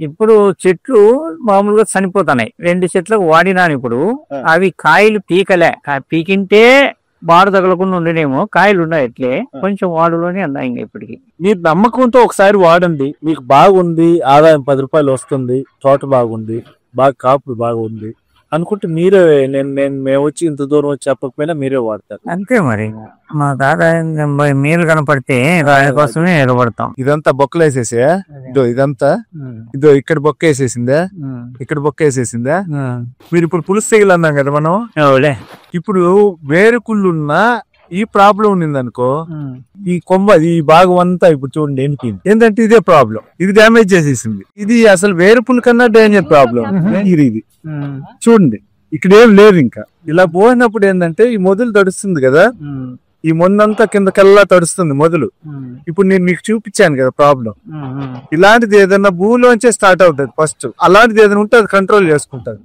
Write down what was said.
ఇప్పుడు చెట్లు మామూలుగా చనిపోతున్నాయి. 2 చెట్లకు వాడినాను ఇప్పుడు. అవి కాయలు పీకలే. పీకింటే బాడ తగలకుండా ఉండనేమో. కాయలు ఉన్నాయి అట్లే, కొంచెం వాడులోనే ఉన్నాయి ఇంకా ఇప్పటికి. మీరు నమ్మకంతో ఒకసారి వాడండి, మీకు బాగుంది, ఆదాయం 10 రూపాయలు వస్తుంది, తోట బాగుంది, బాగా కాపు బాగుంది అనుకుంటే మీరే మేము వచ్చి ఇంత దూరం వచ్చి చెప్పకపోయినా మీరే వాడతారు. అంతే మరి, మాకు ఆదాయం మేలు కనపడితే దానికోసమే నిలబడతాం. ఇదంతా బొక్కలు వేసేసే, ఇదంతా ఇక్కడ బొక్క వేసేసిందా, ఇక్కడ బొక్క వేసేసిందా. మీరు ఇప్పుడు పులుసు తెగులు అన్నాం కదా మనం. ఇప్పుడు వేరుకుళ్ళున్నా ఈ ప్రాబ్లం ఉంది అనుకో, ఈ కొమ్మ ఈ భాగం అంతా ఇప్పుడు చూడండి ఎనికింది. ఏంటంటే ఇదే ప్రాబ్లం, ఇది డ్యామేజ్ చేసేసింది. ఇది అసలు వేరుపుల కన్నా డేంజర్ ప్రాబ్లం. ఇది చూడండి, ఇక్కడ ఏం లేదు. ఇంకా ఇలా పోయినప్పుడు ఏంటంటే ఈ మొదలు తడుస్తుంది కదా, ఈ మొందంతా కిందకెల్లా తడుస్తుంది మొదలు. ఇప్పుడు నేను మీకు చూపించాను కదా ప్రాబ్లం. ఇలాంటిది ఏదైనా భూమిలోంచే స్టార్ట్ అవుతుంది ఫస్ట్. అలాంటిది ఏదైనా ఉంటే అది కంట్రోల్ చేసుకుంటది.